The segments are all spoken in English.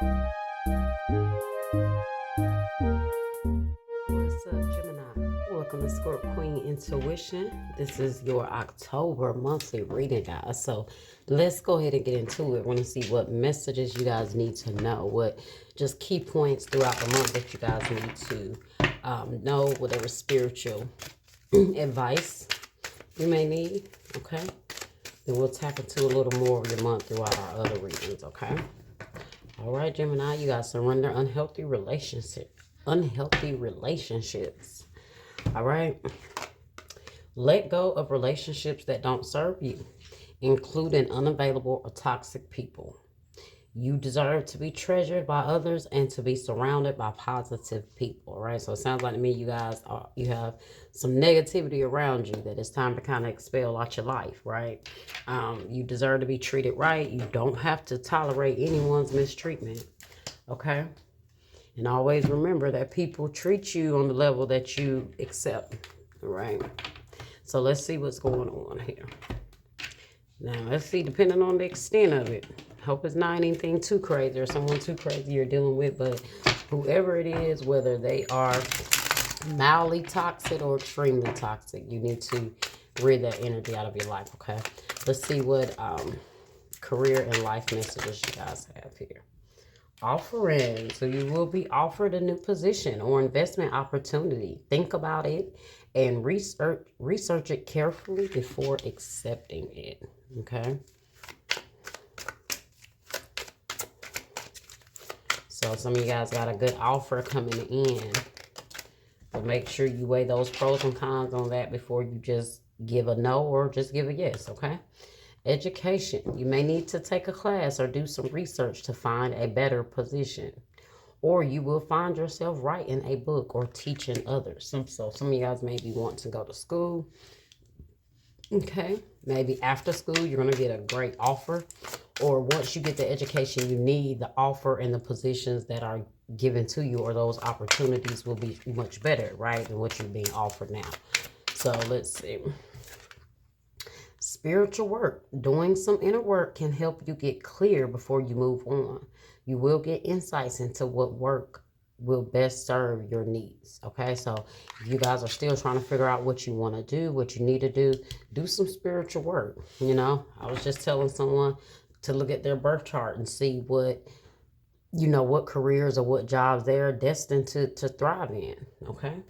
What's up, Gemini? Welcome to Scorp Queen Intuition. This is your October monthly reading, guys. So let's go ahead and get into it. I want to see what messages you guys need to know, what just key points throughout the month that you guys need to know, whatever spiritual advice you may need, okay? Then we'll tap into a little more of your month throughout our other readings, okay? All right, Gemini, you guys surrender unhealthy relationships. All right. Let go of relationships that don't serve you, including unavailable or toxic people. You deserve to be treasured by others and to be surrounded by positive people, right? So it sounds like to me you guys you have some negativity around you that it's time to kind of expel out your life, right? You deserve to be treated right. You don't have to tolerate anyone's mistreatment, okay? And always remember that people treat you on the level that you accept, all right? So let's see what's going on here. Now, let's see, depending on the extent of it. Hope it's not anything too crazy or someone too crazy you're dealing with, but whoever it is, whether they are mildly toxic or extremely toxic, you need to rid that energy out of your life, okay? Let's see what career and life messages you guys have here. Offering. So you will be offered a new position or investment opportunity. Think about it and research it carefully before accepting it. Okay. So some of you guys got a good offer coming in. But make sure you weigh those pros and cons on that before you just give a no or just give a yes, okay? Education. You may need to take a class or do some research to find a better position. Or you will find yourself writing a book or teaching others. So some of you guys maybe want to go to school. Okay. Maybe after school, you're going to get a great offer. Or once you get the education you need, the offer and the positions that are given to you or those opportunities will be much better, right, than what you're being offered now. So let's see. Spiritual work. Doing some inner work can help you get clear before you move on. You will get insights into what work will best serve your needs. Okay, so if you guys are still trying to figure out what you want to do, what you need to do some spiritual work. You know, I was just telling someone to look at their birth chart and see what, you know, what careers or what jobs they're destined to thrive in. Okay.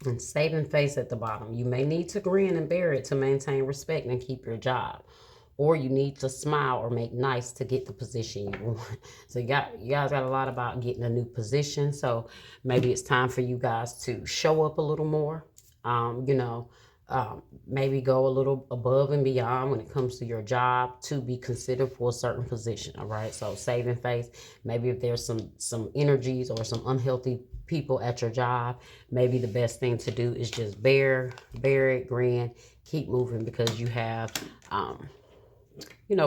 And saving face at the bottom. You may need to grin and bear it to maintain respect and keep your job. Or you need to smile or make nice to get the position you want. So you guys got a lot about getting a new position. So maybe it's time for you guys to show up a little more. Maybe go a little above and beyond when it comes to your job to be considered for a certain position. All right. So saving face. Maybe if there's some energies or some unhealthy people at your job, maybe the best thing to do is just bear it, grin, keep moving, because you have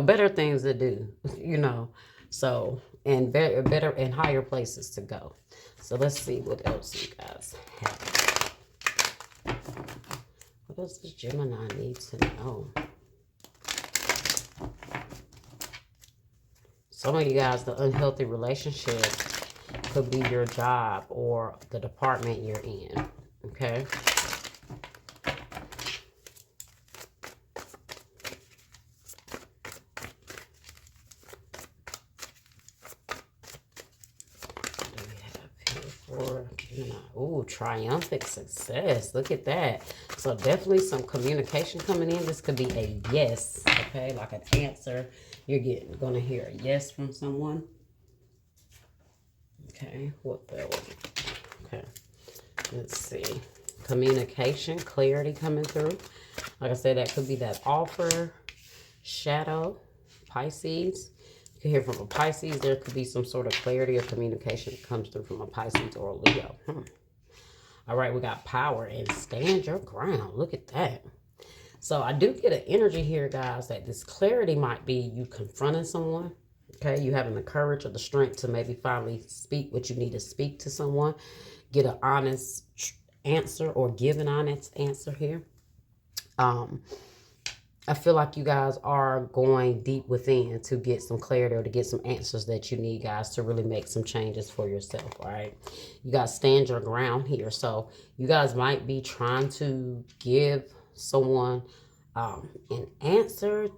better things to do, so, and better and higher places to go. So let's see what else you guys have. What else does Gemini need to know? Some of you guys, the unhealthy relationship could be your job or the department you're in, okay? Oh, triumphant success. Look at that. So definitely some communication coming in. This could be a yes, okay? Like an answer. You're going to hear a yes from someone. Okay, what else? Okay, let's see. Communication, clarity coming through. Like I said, that could be that offer, shadow, Pisces. You can hear from a Pisces. There could be some sort of clarity or communication that comes through from a Pisces or a Leo. All right, we got power and stand your ground. Look at that. So I do get an energy here, guys, that this clarity might be you confronting someone. Okay, you having the courage or the strength to maybe finally speak what you need to speak to someone. Get an honest answer or give an honest answer here. I feel like you guys are going deep within to get some clarity or to get some answers that you need, guys, to really make some changes for yourself, all right? You guys stand your ground here. So you guys might be trying to give someone an answer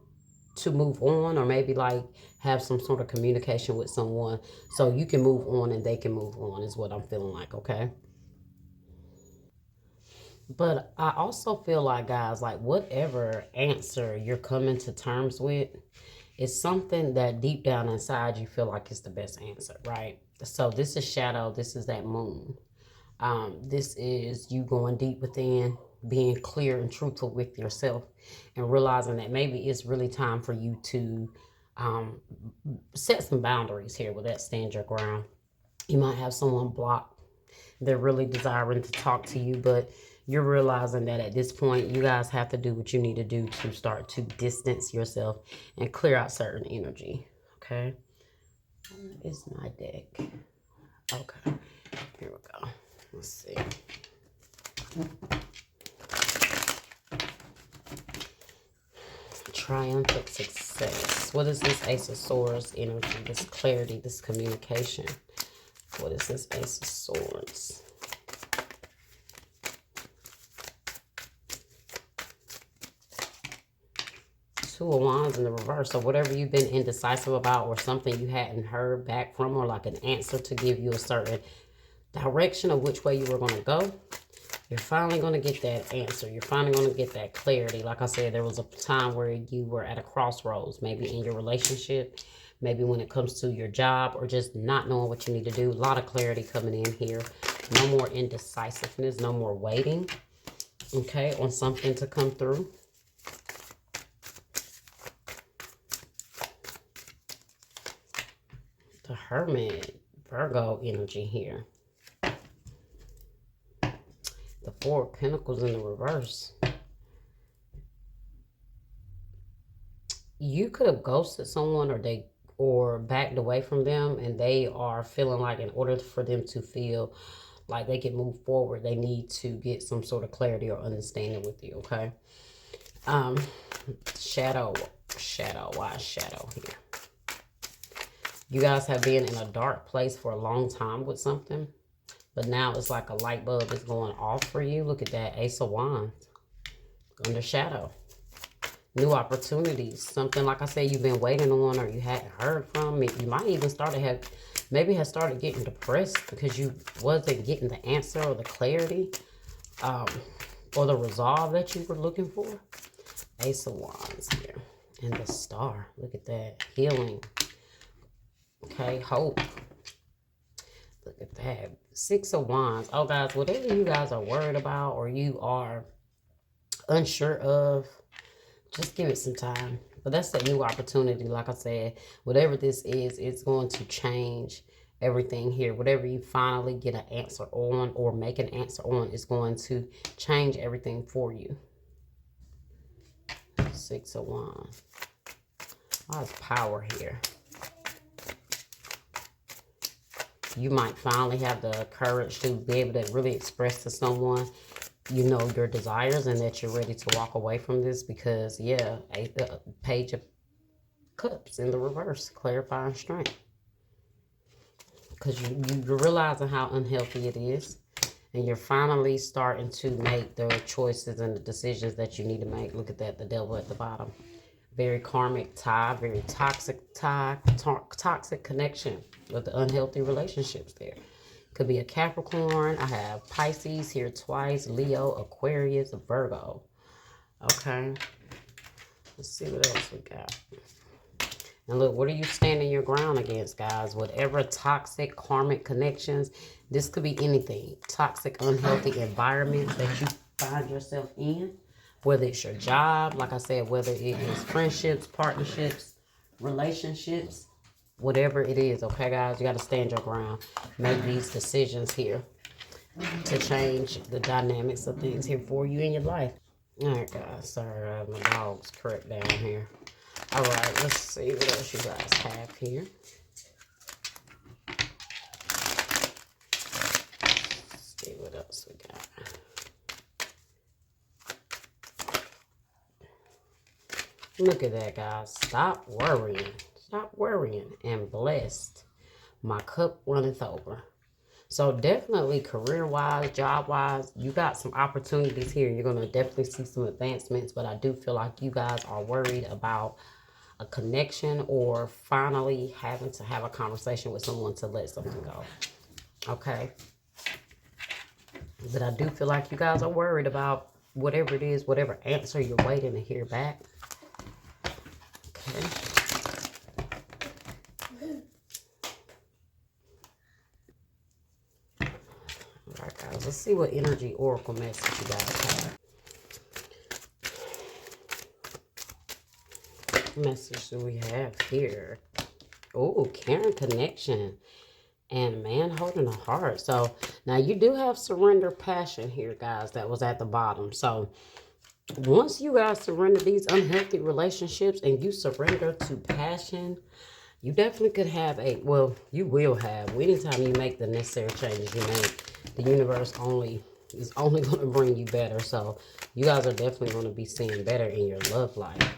to move on, or maybe like have some sort of communication with someone so you can move on and they can move on, is what I'm feeling like, okay? But I also feel like, guys, like whatever answer you're coming to terms with is something that deep down inside you feel like is the best answer, right? So this is shadow, this is that moon. This is you going deep within, being clear and truthful with yourself, and realizing that maybe it's really time for you to um, set some boundaries here with that stand your ground. You might have someone blocked. They're really desiring to talk to you, but you're realizing that at this point, you guys have to do what you need to do to start to distance yourself and clear out certain energy. Okay? It's my deck. Okay. Here we go. Let's see. Triumphant success. What is this Ace of Swords energy? This clarity, this communication. What is this Ace of Swords? Two of Wands in the reverse. So whatever you've been indecisive about, or something you hadn't heard back from, or like an answer to give you a certain direction of which way you were going to go, you're finally going to get that answer. You're finally going to get that clarity. Like I said, there was a time where you were at a crossroads, maybe in your relationship, maybe when it comes to your job, or just not knowing what you need to do. A lot of clarity coming in here. No more indecisiveness, no more waiting, okay, on something to come through. The Hermit, Virgo energy here. The Four of Pentacles in the reverse. You could have ghosted someone, or backed away from them, and they are feeling like in order for them to feel like they can move forward, they need to get some sort of clarity or understanding with you, okay? Shadow. Why is shadow here? You guys have been in a dark place for a long time with something, but now it's like a light bulb is going off for you. Look at that, Ace of Wands under shadow. New opportunities, something like I said you've been waiting on, or you hadn't heard from. You might even have started getting depressed because you wasn't getting the answer or the clarity, or the resolve that you were looking for. Ace of Wands here, and the Star. Look at that, healing. Okay, hope. Look at that, Six of Wands. Oh, guys, whatever you guys are worried about or you are unsure of, just give it some time. But that's a new opportunity. Like I said, whatever this is, it's going to change everything here. Whatever you finally get an answer on, or make an answer on, is going to change everything for you. Six of Wands. Oh, it's power here. You might finally have the courage to be able to really express to someone, you know, your desires, and that you're ready to walk away from this, because, yeah, Page of Cups in the reverse, clarifying strength. Because you're realizing how unhealthy it is, and you're finally starting to make the choices and the decisions that you need to make. Look at that, the Devil at the bottom. Very karmic tie, very toxic tie, toxic connection with the unhealthy relationships there. Could be a Capricorn. I have Pisces here twice, Leo, Aquarius, Virgo. Okay. Let's see what else we got. And look, what are you standing your ground against, guys? Whatever toxic karmic connections, this could be anything. Toxic, unhealthy environments that you find yourself in. Whether it's your job, like I said, whether it is friendships, partnerships, relationships, whatever it is, okay, guys? You got to stand your ground. Make these decisions here to change the dynamics of things here for you in your life. All right, guys. Sorry, my dog's correct down here. All right, let's see what else you guys have here. Let's see what else we got. Look at that, guys. Stop worrying. Stop worrying. And blessed. My cup runneth over. So definitely career-wise, job-wise, you got some opportunities here. You're going to definitely see some advancements. But I do feel like you guys are worried about a connection or finally having to have a conversation with someone to let something go. Okay? But I do feel like you guys are worried about whatever it is, whatever answer you're waiting to hear back. Okay. All right, guys. Let's see what energy oracle message you guys have. What message do we have here? Oh, caring connection. And man holding a heart. So now you do have surrender passion here, guys. That was at the bottom. So once you guys surrender these unhealthy relationships and you surrender to passion, you definitely could have well, you will have. Anytime you make the necessary changes you make, the universe is only going to bring you better. So you guys are definitely going to be seeing better in your love life.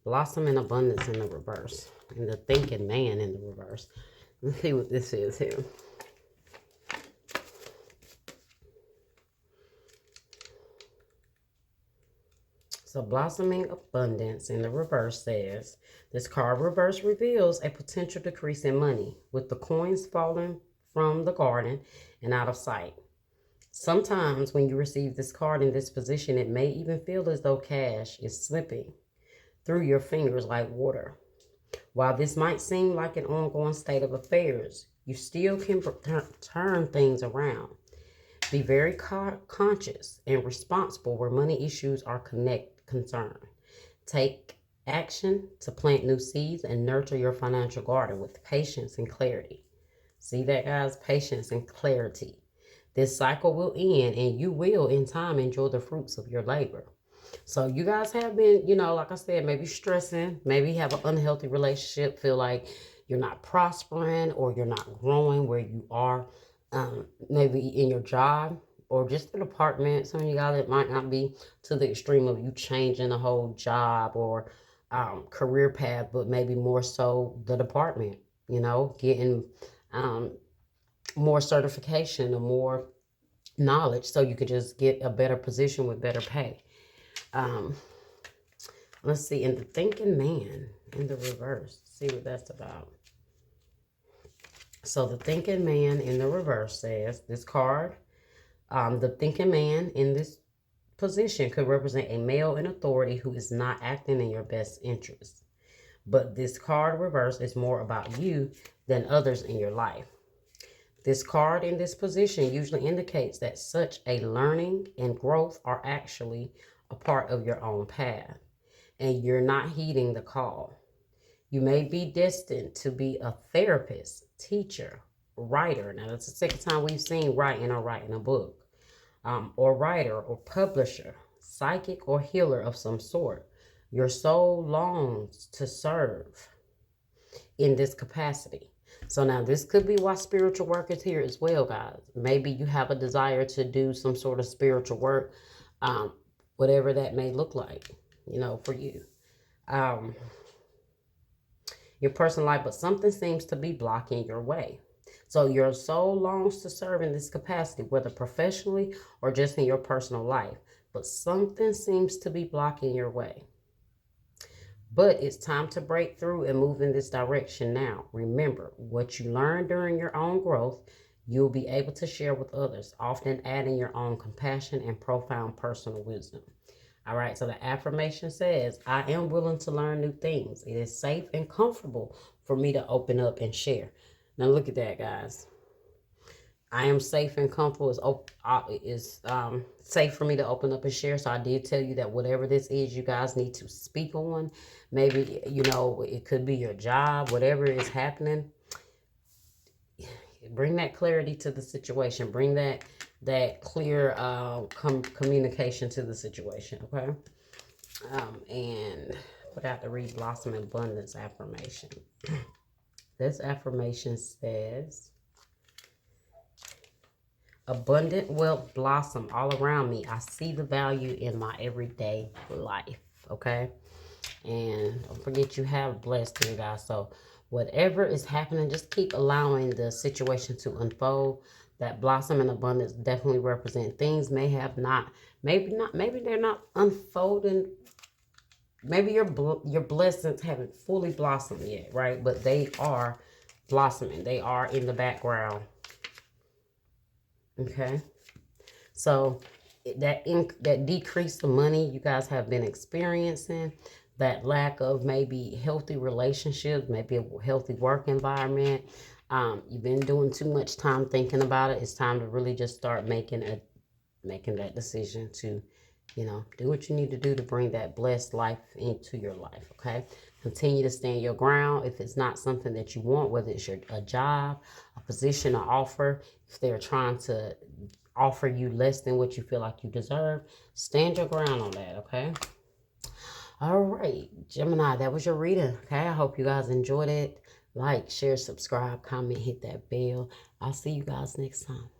Blossom in abundance in the reverse. And the thinking man in the reverse. Let's see what this is here. So blossoming abundance in the reverse says, this card reverse reveals a potential decrease in money with the coins falling from the garden and out of sight. Sometimes when you receive this card in this position, it may even feel as though cash is slipping through your fingers like water. While this might seem like an ongoing state of affairs, you still can turn things around. Be very conscious and responsible where money issues are concerned. Take action to plant new seeds and nurture your financial garden with patience and clarity. See that, guys? Patience and clarity. This cycle will end and you will, in time, enjoy the fruits of your labor. So you guys have been, like I said, maybe stressing, maybe have an unhealthy relationship, feel like you're not prospering or you're not growing where you are, maybe in your job or just the department. Some of you guys, it might not be to the extreme of you changing the whole job or career path, but maybe more so the department, getting more certification or more knowledge so you could just get a better position with better pay. Let's see, in the thinking man in the reverse, see what that's about. So the thinking man in the reverse says, this card, the thinking man in this position could represent a male in authority who is not acting in your best interest. But this card reverse is more about you than others in your life. This card in this position usually indicates that such a learning and growth are actually a part of your own path, and you're not heeding the call. You may be destined to be a therapist, teacher, writer. Now, that's the second time we've seen writing or writing a book, or writer or publisher, psychic or healer of some sort. Your soul longs to serve in this capacity. So now this could be why spiritual work is here as well, guys. Maybe you have a desire to do some sort of spiritual work, whatever that may look like, for you. Your personal life, but something seems to be blocking your way. So your soul longs to serve in this capacity, whether professionally or just in your personal life, but something seems to be blocking your way. But it's time to break through and move in this direction now. Remember, what you learned during your own growth, you'll be able to share with others, often adding your own compassion and profound personal wisdom. All right, so the affirmation says, I am willing to learn new things. It is safe and comfortable for me to open up and share. Now look at that, guys. I am safe and comfortable is safe for me to open up and share. So I did tell you that whatever this is, you guys need to speak on. Maybe, it could be your job, whatever is happening. Bring that clarity to the situation. Bring that clear communication to the situation, okay? And I forgot to read Blossom Abundance affirmation. This affirmation says, abundant wealth blossom all around me. I see the value in my everyday life, okay? And don't forget, you have blessed here, guys. So whatever is happening, just keep allowing the situation to unfold. That blossom and abundance definitely represent things may have not, maybe they're not unfolding. Maybe your blessings haven't fully blossomed yet, right? But they are blossoming. They are in the background. Okay. So that decrease the money you guys have been experiencing, that lack of maybe healthy relationships, maybe a healthy work environment, you've been doing too much time thinking about it. It's time to really just start making that decision to, do what you need to do to bring that blessed life into your life. Okay. Continue to stand your ground. If it's not something that you want, whether it's a job, a position, an offer, if they're trying to offer you less than what you feel like you deserve, stand your ground on that. Okay. All right, Gemini, that was your reading. Okay. I hope you guys enjoyed it. Like, share, subscribe, comment, hit that bell. I'll see you guys next time.